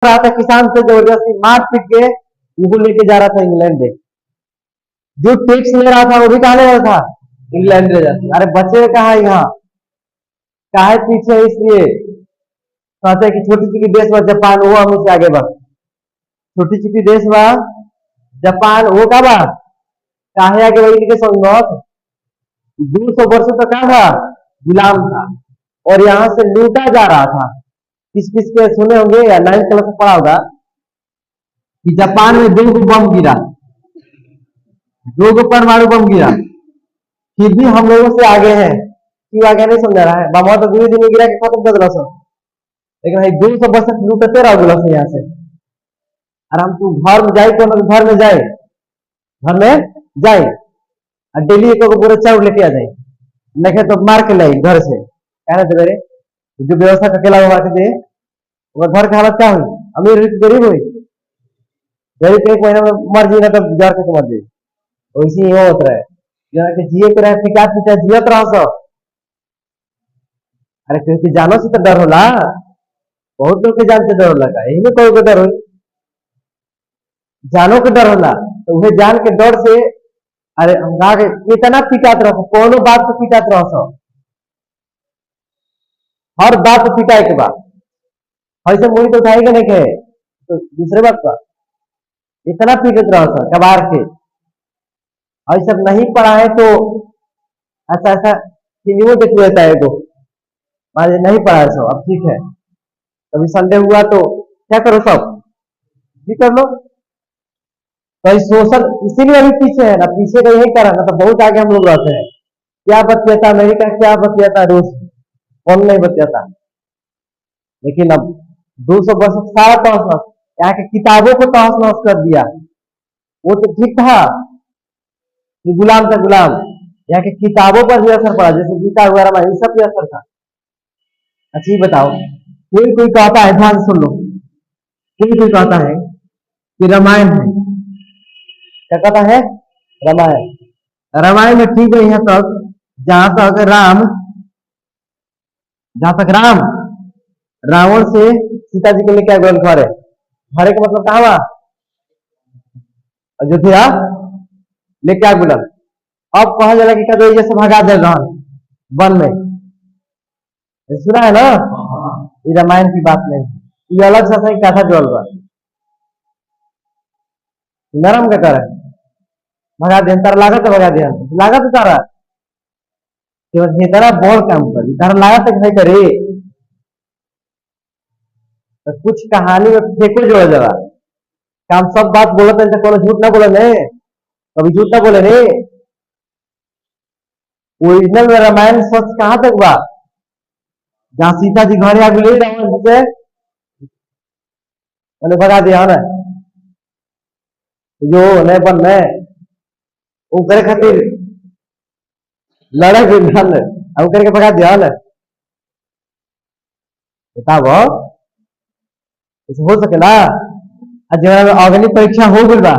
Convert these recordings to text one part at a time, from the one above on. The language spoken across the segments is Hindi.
रहा था किसान से जबरदस्ती मार पीट के उनको लेके जा रहा था इंग्लैंड। जो टैक्स ले रहा था वो भी कहा ले रहा था, इंग्लैंड ले जाता। अरे बचे कहा यहाँ, काहे पीछे है? इसलिए कहते हैं कि छोटी चुकी देश में जापान वो हमसे आगे बढ़, छोटी चुकी देश में जापान वो का बा काहे आगे बढ़ के समझ। 200 वर्षों तक क्या था, गुलाम था, और यहाँ से लूटा जा रहा था। किस किस के सुने होंगे या 9th क्लास में पढ़ा होगा कि जापान में 2 बम गिरा, 2 परमाणु बम गिरा, फिर भी हम लोगों से आगे हैं। क्यों आगे नहीं समझा रहा है? बम तो दिन दिन गिरा के खत्म कर दिला सब, लेकिन भाई 200 वर्ष तक लूटते रहो गुला से यहाँ से। आराम तू घर में जाए, तो घर में जाए, घर में जाए और डेली एक पूरा चाउर लेके आ जाए, नहीं तो मार के लाई घर से। कहना तो मेरे जो व्यवस्था अकेला हुआ दे, वो घर की हालत क्या हुई? अमीर हुई कि गरीब हुई? गरीब के 1 महीना में मर जाए ना, तब जार के मर जाए। वैसे ही होता है कि जिए के रहे पिता पिता जियत रह सब। अरे क्योंकि जानो से तो डर होला, बहुत लोग के जान से डर होला का, यही में कोई के डर हो, जानो के डर होला, तो वह जान के डर से अरे हम कितना पिटात रह, कोनो बात पे पिटात रह सब, हर बात पे पिटाए के बाद ऐसे मुड़ी तो उठाएगा नहीं के, तो दूसरे बात पर इतना पीटत रह सब कबार के। और सब नहीं पढ़ा है तो ऐसा ऐसा फिल्मों देख लेता है तो मान नहीं पढ़ा है सब, अब ठीक है, कभी संडे हुआ तो क्या करो सब भी कर लो। तो सोशल इसीलिए अभी पीछे है ना, पीछे का यही कारण है, तो बहुत आगे हम लोग रहते हैं। क्या बतियाता अमेरिका, क्या बतियाता रूस, कौन नहीं बतियाता। लेकिन अब 200 वर्ष सारा तहस नहस, यहाँ के किताबों को तहस नहस कर दिया। वो तो ठीक था कि गुलाम का गुलाम, यहाँ के किताबों पर भी असर पड़ा, जैसे गीता वगैरह में इन सब भी असर था। अच्छा ये बताओ, कोई कोई कहता है, ध्यान सुन लो, कोई कोई कहता है कि रामायण है, क्या कहता है? रामायण। रामायण में ठीक है यहाँ तक जहां तक राम, जहां तक राम रावण से सीता जी के लिए क्या गोल घर है, घरे का मतलब कहा हुआ? अयोध्या लेके आ गुलाम। अब कहा जा रहा कि क्या जैसे भगा दे रहा वन में, सुना है ना? ये रामायण की बात नहीं, ये अलग सा सही कथा जोड़ रहा नरम का कर भगा दे, तारा लागत है भगा दिया, लागत है तारा तारा बोल काम कर, तारा लागत है करे तो कुछ कहानी में फेंको जोड़ा जरा काम, सब बात बोलते हैं तो झूठ ना बोले नहीं, कभी झूठ ना बोले नहीं। ओरिजिनल में रामायण सच कहां तक बा, जहां सीता जी घरे आ गई रावण जी से मैंने भगा दिया ना, जो नहीं बन में वो करे खातिर लड़े के धन अब करके भगा दिया ना, बताओ हो सकेला? जब अग्नि परीक्षा हो गई बा,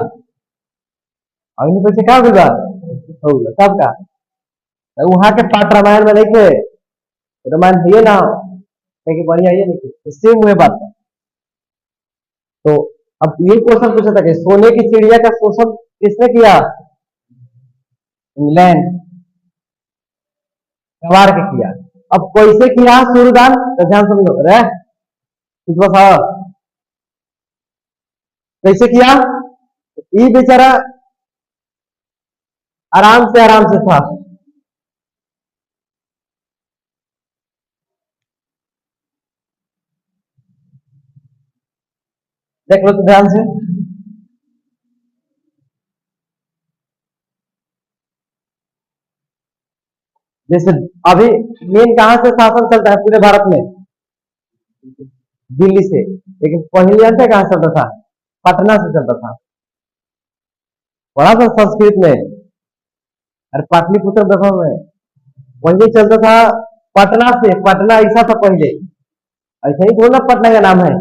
अग्नि परीक्षा क्या हो गई बा, हो गई तब का वहां के पाठ रामायण में नहीं थे, रामायण है ना कहीं बढ़िया ये नहीं थे, सेम हुए बात। तो अब ये क्वेश्चन पूछा था कि सोने की चिड़िया का शोषण किसने किया? इंग्लैंड कबार के किया। अब कैसे किया सूर्यदान, तो ध्यान समझो रे कुछ बताओ कैसे किया। ये बेचारा आराम से था, देख लो तो ध्यान से। जैसे अभी मेन कहां से शासन चलता है पूरे भारत में? दिल्ली से, लेकिन पहले जानते कहां चलता था? पटना से चलता था। पढ़ा था संस्कृत में, और पाटलिपुत्र दफा में पहले चलता था पटना से, पटना ऐसा था पहले, ऐसा ही थोड़ा पटना का नाम है,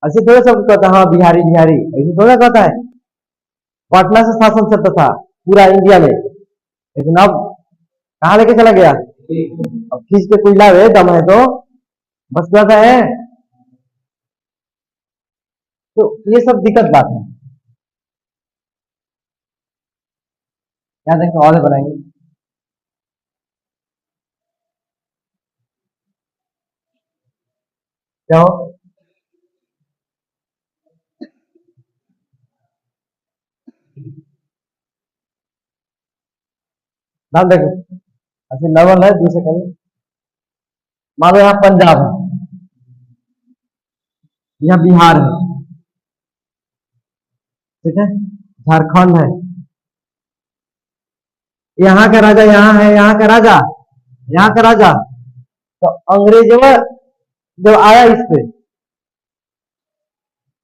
ऐसे थोड़ा सब कहता हाँ बिहारी बिहारी, ऐसे थोड़ा कहता है। पटना से शासन चलता था पूरा इंडिया में, लेकिन अब कहाँ लेके चला गया? अब खींच के कोई लावे दम है तो बस कहता है तो ये सब दिक्कत बात है। यहाँ देखो और बनाएंगे, क्या हो, नाम देखो, ऐसे लेवल है दूसरे का। मान लो यहाँ पंजाब है, यहाँ बिहार है, ठीक है, झारखंड है, यहाँ का राजा यहाँ है, यहाँ का राजा, यहाँ का राजा। तो अंग्रेजों जब आया इस पे,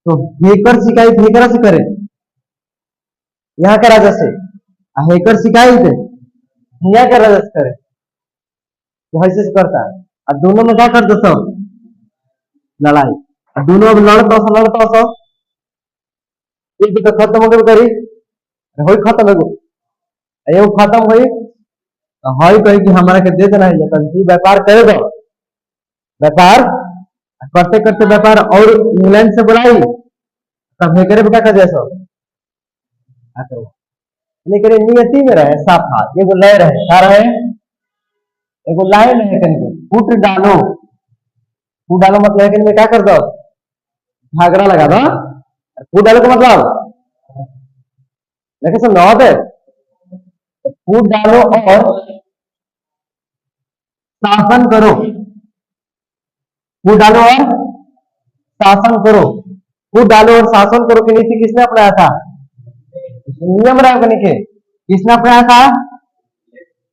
तो हेकर शिकायत हेकरा से करे, यहाँ का राजा से, हेकर शिकायत यहाँ का राजा से करे, तो ऐसे से करता है। और दोनों में क्या करते सब, लड़ाई, और दोनों अब लड़ता सब, एक तो खत्म हो गए करी, हो खत्म हो गए, एगो खत्म हुई, तो हई कही कि हमारा के दे देना है, तो व्यापार करे दो, व्यापार करते करते व्यापार और इंग्लैंड से बुलाई, तब हेकरे पे क्या कर दिया सब, लेकिन नियति में रहे साफा, एगो लय रहे, क्या रहे, एगो लाइन है, कहीं फूट डालो, फूट डालो मतलब है कि क्या कर दो, झगड़ा लगा दो, फूट डालो का मतलब लेकिन सब नौत है, फूट डालो और शासन करो, फूट डालो और शासन करो, फूट डालो और शासन करो की नीति किसने अपनाया था, नियम रहा करने के, किसने अपनाया था,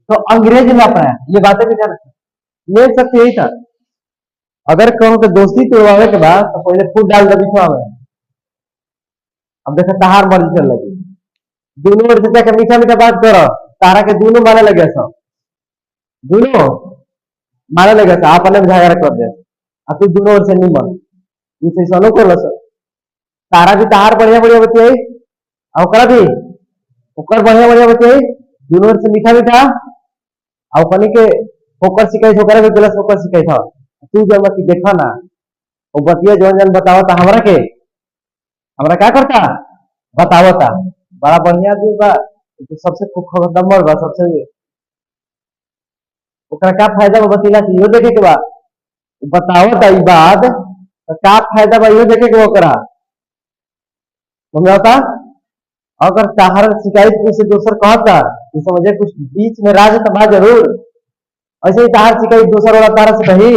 तो अंग्रेज ने अपनाया। ये बातें भी ध्यान रखना, मेन सत्य यही था। अगर कहो कि दोस्ती तोड़वाने के बाद तो पहले फूट डाल दो बिछवा में, अब देखो तहार मर्जी चल लगी, दोनों ओर से मीठा मीठा बात करो, तारा के दोनों माने लगे सब, दोनों माने लगे सब, आप अलग झगड़ा कर दे, अब तू दोनों ओर से नहीं मन, इसे सनो कर लो, तारा भी तहार बढ़िया बढ़िया बतियाई, ओकरा भी ओकर बढ़िया बढ़िया बतियाई, दोनों ओर से मीठा मीठा, और कनी के ओकर शिकायत ओकरा भी गलत ओकर शिकायत था, तू जब मत देखा ना, वो बतिया जौन जन बतावा था हमरा के, हमरा क्या करता बतावता, बड़ा बढ़िया आदमी बा, तो सबसे नंबर बा, सबसे ओकरा क्या फायदा बा बतीला से इहो देखे के बा, बतावत ई बात तो क्या फायदा बा इहो देखे के ओकरा, समझौता। अगर ताहर शिकायत किसी दूसर कहता तो समझे कुछ बीच में राज तो बा जरूर, ऐसे ही ताहर शिकायत दूसर वाला तारा से कही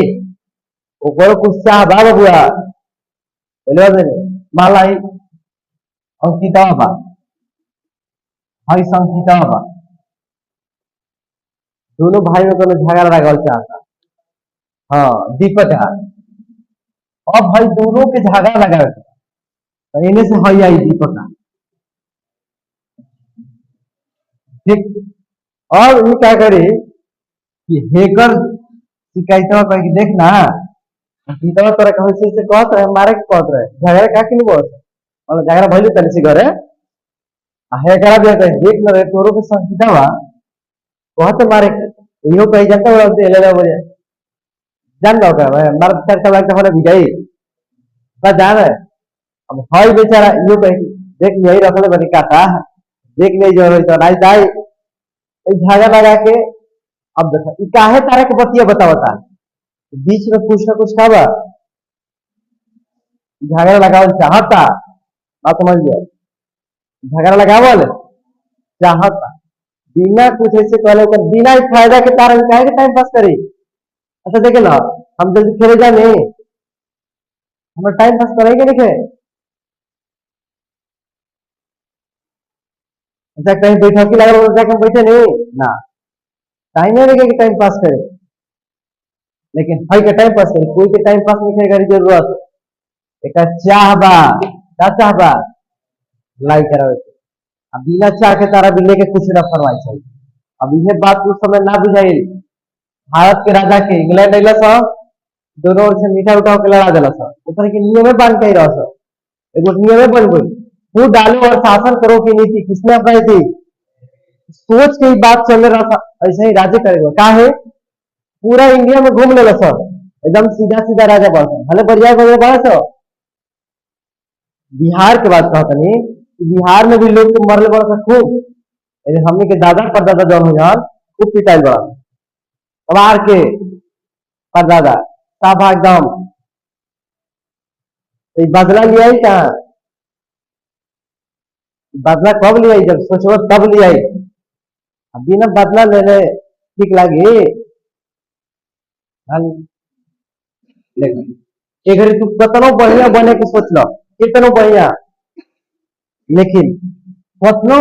वो कुछ चाह बा बबुआ, बोले माला ही अंकिता बा, हई संकिता बा, दोनों भाई में कोनो झगड़ा लगल चाहता, हाँ दीपक है, अब भाई दोनों के झगड़ा लगा, तो इन्हें से हई आई दीपक है, ठीक। और ये क्या करे कि हेकर शिकायत कह के देखना, अंकिता तोरा कहे से कहत रहे, मारे के कहत रहे, झगड़ा का कि नहीं बहुत, मतलब झगड़ा भइले तनी से घरे, हेकरा भी देख न रहे तोरो के संकिता बा, कहत मारे इहो कही जानता बड़ा दे ले बोले, जान दो का भाई मार चर्चा लगता होने भी गई, बस जान है, अब हई बेचारा इहो कही देख यही रखले बनी काका, देख नहीं जो रही तो नहीं दाई, झगड़ा लगा के, अब देखो ई काहे तारे के बतिया बतावता, बीच में कुछ ना कुछ खाबा, झगड़ा लगावल चाहता, बात समझ लिया, झगड़ा लगावल चाहता, बिना कुछ ऐसे कहले बिना फायदा के तारा काहे के टाइम पास करी, अच्छा देखे ना हम जल्दी खेले जाने, हम टाइम पास करेंगे देखे, अच्छा कहीं बैठकी लगा जाके हम बैठे नहीं ना, टाइम नहीं लगे कि टाइम पास करे, लेकिन हई के टाइम पास करे, कोई के टाइम पास नहीं करे जरूरत, एक चाह बा, क्या चाह बा लाई करावे, अब बिना चाह के तारा भी लेके कुछ ना फरमाई चाहिए। अब यह बात उस समय ना बुझाई, भारत के राजा के इंग्लैंड अला सब, दोनों ओर से मीठा उठा के लड़ा दिला सब, ऊपर के नियम बांध के रहा सब, एगो नियम बन गई, फूट डालो और शासन करो की नीति किसने अपनाई थी, सोच के ही बात चल रहा था, ऐसे ही राज्य करेगा क्या है, पूरा इंडिया में घूम लेला सब, एकदम सीधा सीधा राजा बन, भले बढ़िया बढ़िया बड़ा सब, बिहार के बात कहता नहीं कि बिहार में भी लोग तो मरले बड़ा सा खूब, लेकिन हमने के दादा परदादा जौन हो जान खूब पिटाइल बड़ा कबार के परदादा साफा एकदम। तो ई बदला लिया ही कहाँ? बदला कब लिया ही? जब सोचो तब लिया ही। अब बिना बदला लेने ठीक लगे? हाँ, लेकिन एक घड़ी तू कतनो बढ़िया बने के सोच लो, कितनो बढ़िया, लेकिन कतनो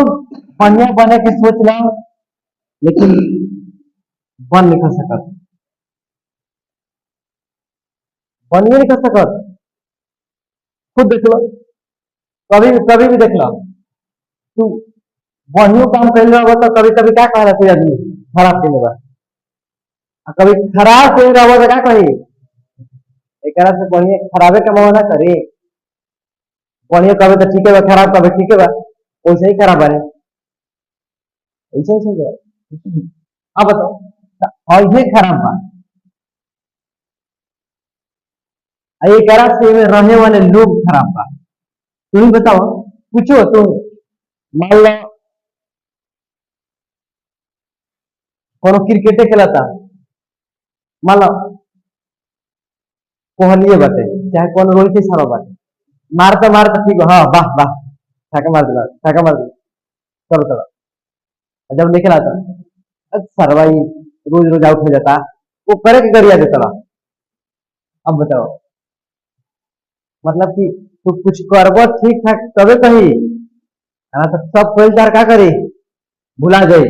बढ़िया बने के सोच लो, लेकिन बन नहीं कर सकत, बन ही नहीं कर सकत। खुद देख लो, कभी भी देख लो, तू बढ़िया काम कर रहा हो तो कभी कभी क्या कह रहा कोई आदमी खराब के लिए, और कभी खराब कोई रहा तो क्या कही एक से बढ़िया खराबे कमावा ना करे, बढ़िया कभी तो ठीक है, खराब कभी ठीक है, वैसे ही खराब है, ऐसे ही समझो। अब बताओ, और ये खराब बा, और ये करा से में रहने वाले लोग खराब बा। तुम ही बताओ, पूछो तुम, मान लो कोनो क्रिकेटे खेलता, मान लो कोहली बाटे चाहे कौन रोहित शर्मा बाटे, मारता मारता ठीक हो, हाँ वाह वाह, छक्का मार दिला, छक्का मार दिला, चलो चलो। और जब निकल आता, सर भाई रोज रोज आउट हो जाता, वो करे के गरिया देता रहा। अब बताओ, मतलब कि तू कुछ करबो ठीक ठाक तबे कही, है ना? तो सब कोई तार का करे, भुला गए,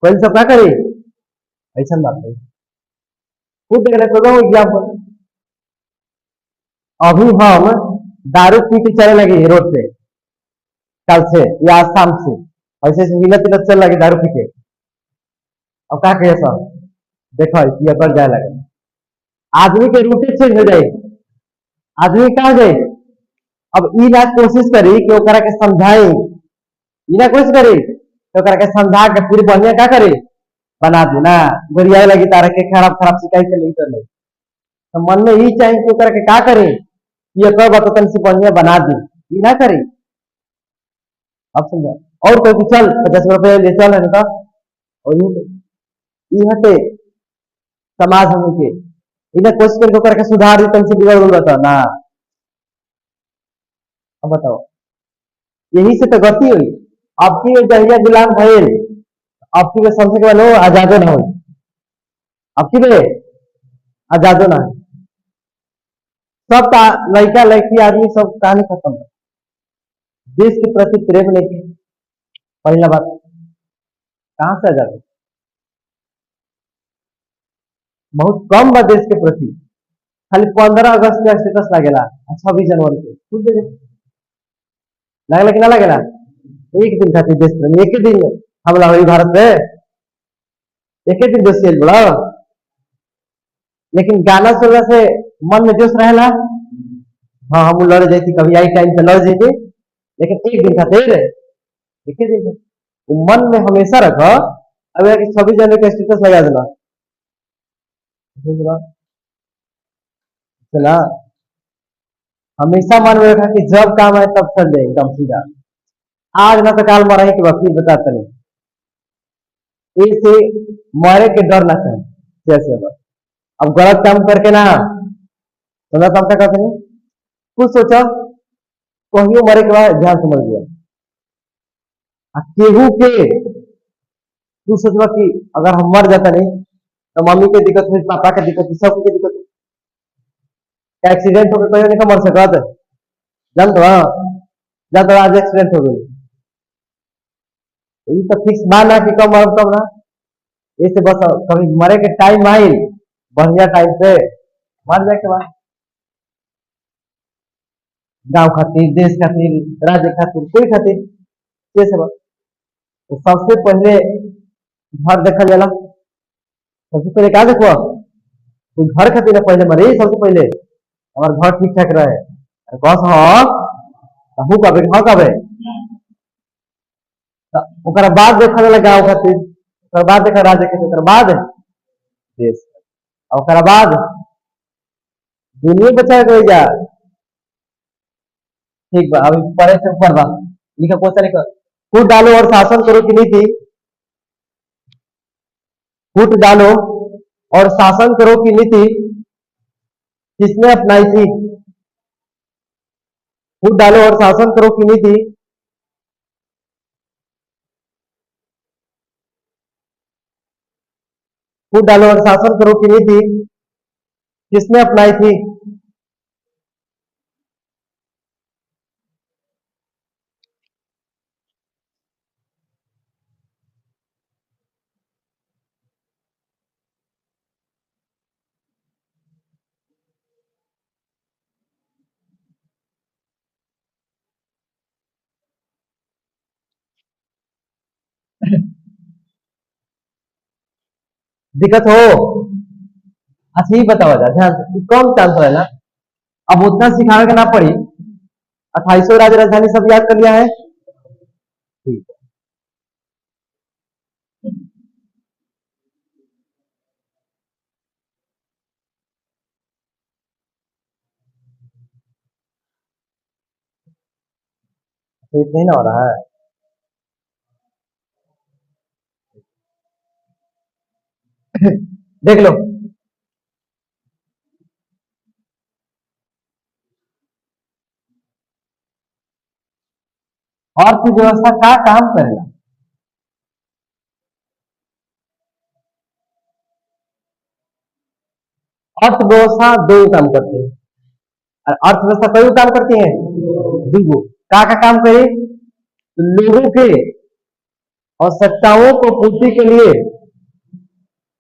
कोई सब का करे, ऐसा बात है। खुद देख ले तो एग्जाम्पल, अभी हम दारू पी के चले लगे रोड पे, कल से या आज शाम से ऐसे ऐसे मिलत तिलत चल लगे दारू पी के, अब क्या कहे सब, देखो ये कर जाए लगे, आदमी के रूटे चेंज हो जाए, आदमी कहाँ जाए। अब ई ना कोशिश करी कि ओकरा के समझाई, ई ना कोशिश करी कि ओकरा के समझा के फिर बढ़िया क्या करे, बना दी ना, गरिया लगी तारा के खराब खराब शिकायत के नहीं कर ले। तो मन में ही चाहिए कि ओकरा के क्या करे, ये कर बात तन से बढ़िया बना दी, ई ना करे। अब समझा, और कोई कि चल 50 रुपये ले चल है ना, और ई हटे समाज हम के, इन्हें कोशिश करके ओकरा के सुधार दी तन से बिगड़ गल बता ना। अब बताओ, यही से तो गति हुई। आपकी में जहिया गुलाम भइल, आपकी में सबसे के बाद आजादो ना हो, आपकी में आजादो ना हो, सब लड़का लड़की आदमी सब कहानी खत्म, देश के प्रति प्रेम नहीं, पहला बात कहाँ से आजादी, बहुत कम बा देश के प्रति, खाली 15 अगस्त के स्टेटस लगेला, 26 जनवरी के खुद देखे लगेला कि ना लगेला, एक दिन खातिर देश प्रेम, एक ही दिन हमला हुई भारत पे, एक ही दिन दोषी है बड़ा। लेकिन गाना सुनने से मन में जोश रहेला, हाँ हम लड़ जाती कभी आई टाइम पे लड़ जाते, लेकिन एक दिन खातिर, एक ही दिन वो मन में हमेशा रखो। अब 26 जनवरी का स्टेटस लगा देना, चला हमेशा मन में रखा कि जब काम आए तब चल जाए एकदम सीधा, आज ना तो काल मरा ही कि वकील बताते नहीं, इसे मरे के डर ना चाहिए जैसे बस। अब गलत काम करके ना, समझा काम क्या करते नहीं, कुछ सोचा कहियो मरे के बाद ध्यान समझ गया, केहू के तू सोचवा कि अगर हम मर जाता नहीं तो मम्मी के दिक्कत हुई, पापा के दिक्कत हुई, सबके दिक्कत हुई, एक्सीडेंट होकर कहीं नहीं मर सकता, जान तो जान तो आज एक्सीडेंट हो गई, ये तो फिक्स ना कि कब मर कब ना, इससे बस कभी मरे के टाइम आई बढ़िया टाइम पे मर जाए के बाद, गांव खातिर, देश खातिर, राज्य खातिर, कोई खातिर, जैसे बस। तो सबसे पहले घर देखा जाला, सबसे पहले क्या देखो, तो घर खातिर ना पहले मरे, सबसे पहले हमारे घर ठीक ठाक रहे, बस हाँ हूँ कबे हाँ कबे, ओकरा बाद देखा जाला गाँव खातिर, ओकरा बाद देखा राज्य खातिर, ओकरा बाद देश, और ओकरा बाद दुनिया बचा के जा। ठीक बा, अभी पढ़े से ऊपर बा। लिखा क्वेश्चन लिखा, फूट डालो और शासन करो की नीति, फूट डालो और शासन करो की नीति किसने अपनाई थी? फूट डालो और शासन करो की नीति, फूट डालो और शासन करो की नीति किसने अपनाई थी? दिक्कत हो? अच्छा ये बताओ जा ध्यान से, कम चांस है ना, अब उतना सिखाने का ना पड़ी। 2800 राज्य राजधानी सब याद कर लिया है? ठीक है, तो नहीं ना हो रहा है। देख लो, अर्थव्यवस्था का काम करेगा? अर्थव्यवस्था दो काम करती है, और अर्थव्यवस्था कई काम करती है, दो। का काम करे? तो लोगों के आवश्यकताओं को पूर्ति के लिए,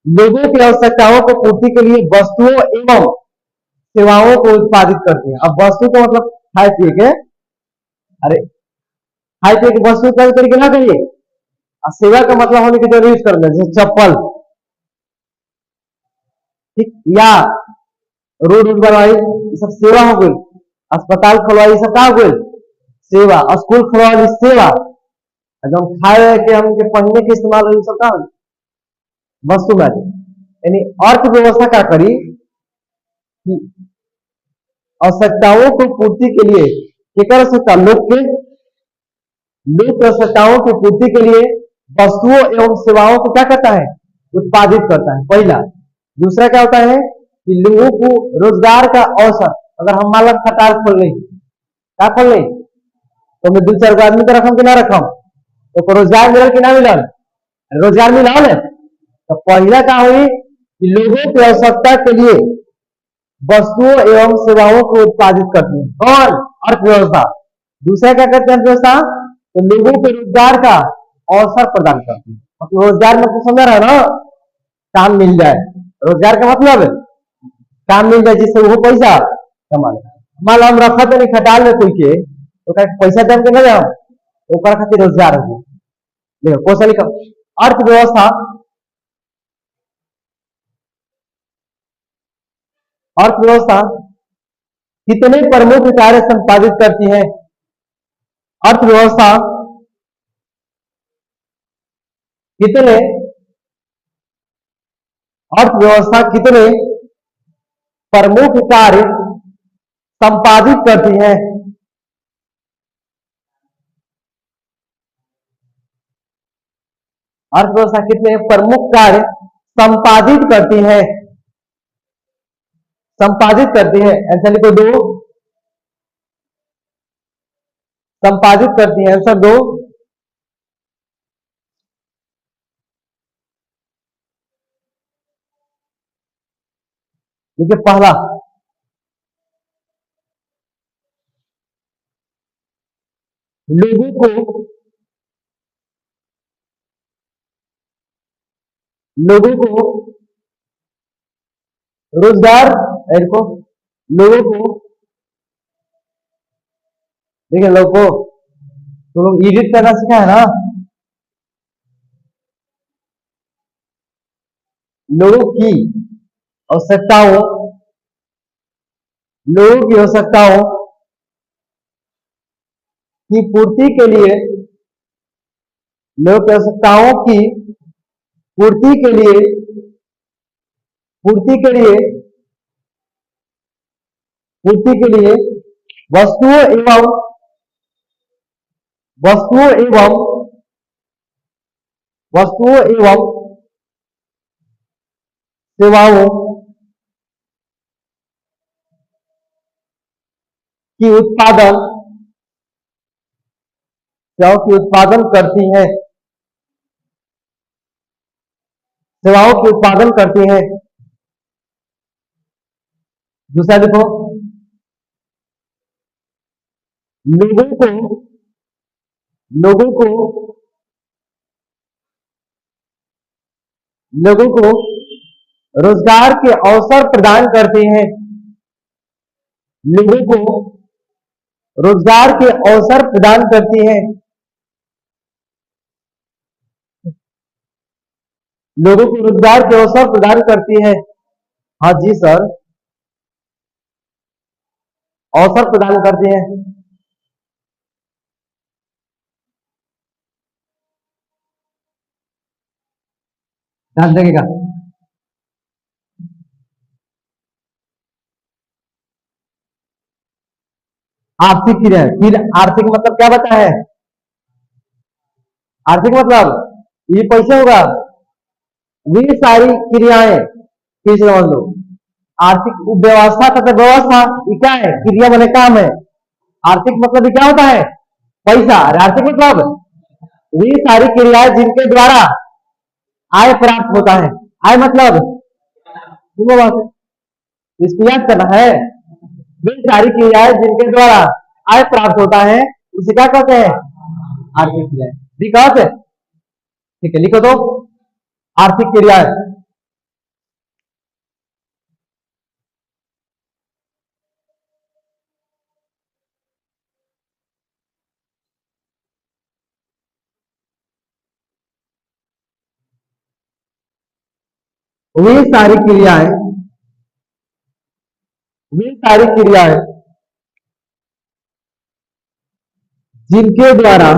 लोगों की आवश्यकताओं को पूर्ति के लिए वस्तुओं एवं सेवाओं को उत्पादित करती है। अब वस्तु का मतलब खाए पिए के, अरे खाए पिए की वस्तु कई तरीके ना करिए, और सेवा का मतलब होने की जरूर यूज करना, जैसे चप्पल, ठीक, या रोड वोड बनवाई, ये सब सेवा हो गई। अस्पताल खुलवाई, ये सब का हो गई? सेवा। स्कूल खुलवाई, सेवा। और जो हम खाए के हम के पहनने के इस्तेमाल हो, ये सब का हो? वस्तु में। यानी अर्थव्यवस्था क्या करी कि आवश्यकताओं को पूर्ति के लिए, केकर आवश्यकता? लोग के, लोक की आवश्यकताओं की पूर्ति के लिए वस्तुओं एवं सेवाओं को क्या करता है? उत्पादित करता है, पहला। दूसरा क्या होता है कि लोगों को रोजगार का अवसर, अगर हम मान लो खटाल खोल लें, क्या खोल लें, तो मैं दो चार गो आदमी को रखम कि ना रखम, तो रोजगार मिलल कि ना मिलल? रोजगार मिला है। तो पहला क्या हुई कि लोगों की आवश्यकता के लिए वस्तुओं एवं सेवाओं को उत्पादित करती है, कौन? अर्थव्यवस्था। दूसरा क्या करते हैं अर्थव्यवस्था? तो लोगों के रोजगार का अवसर प्रदान करती है। मतलब रोजगार में तो समझ रहा है ना, काम मिल जाए। रोजगार का मतलब है काम मिल जाए, जिससे वो पैसा कमा ले। मान लो हम रखा तो नहीं खटाल में कोई के, तो क्या पैसा दम के ना हम, ओकर खातिर रोजगार हो। देखो क्वेश्चन लिखो, अर्थव्यवस्था, अर्थव्यवस्था कितने प्रमुख कार्य संपादित करती है? अर्थव्यवस्था कितने, अर्थव्यवस्था कितने प्रमुख कार्य संपादित करती है? अर्थव्यवस्था कितने प्रमुख कार्य संपादित करती है? संपादित करती है, आंसर लिखो दो। संपादित करती है, आंसर दो। देखिए पहला, लोगों को, लोगों को रोजगार, को लोगों को, देखिए लोगों को, तो लोग एडिट करना सीखा है ना, लोगों की आवश्यकताओं, लोगों की आवश्यकताओं की पूर्ति के लिए, लोगों की आवश्यकताओं की पूर्ति के लिए, पूर्ति के लिए, पूर्ति के लिए वस्तुओं एवं वस्तुओं एवं सेवाओं की उत्पादन करती है, सेवाओं की उत्पादन करती है। दूसरा देखो, लोगों को लोगों को लोगों को रोजगार के अवसर प्रदान करती हैं, लोगों को रोजगार के अवसर प्रदान करती हैं, लोगों को रोजगार के अवसर प्रदान करती है। हाँ जी सर, अवसर प्रदान करती हैं। ध्यान देगा, आर्थिक क्रिया। फिर आर्थिक मतलब क्या बता है? आर्थिक मतलब ये कैसे होगा? वे सारी क्रियाएं, फिर से समझ लो, आर्थिक व्यवस्था तथा व्यवस्था ये क्या है? क्रिया बने काम है। आर्थिक मतलब ये क्या होता है? पैसा। और आर्थिक मतलब वे सारी क्रियाएं जिनके द्वारा आय प्राप्त होता है। आय मतलब बात है, इसको याद करना है। वे सारी क्रियाएं जिनके द्वारा आय प्राप्त होता है उसे क्या कहते हैं? आर्थिक क्रियाएं। विकास है, ठीक है, लिखो तो आर्थिक क्रियाएं। वे सारी क्रियाएं वे सारी क्रियाएं जिनके द्वारा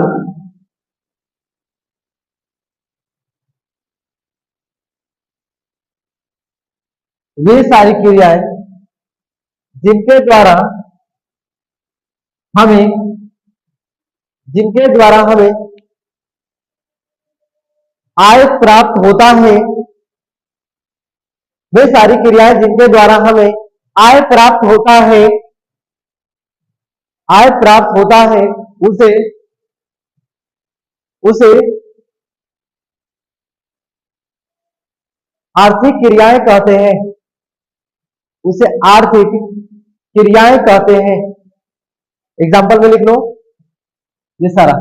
वे सारी क्रियाएं जिनके द्वारा हमें जिनके द्वारा हमें आय प्राप्त होता है, वे सारी क्रियाएं जिनके द्वारा हमें आय प्राप्त होता है, आय प्राप्त होता है, उसे उसे आर्थिक क्रियाएं कहते हैं। उसे आर्थिक क्रियाएं कहते हैं। एग्जाम्पल में लिख लो ये सारा।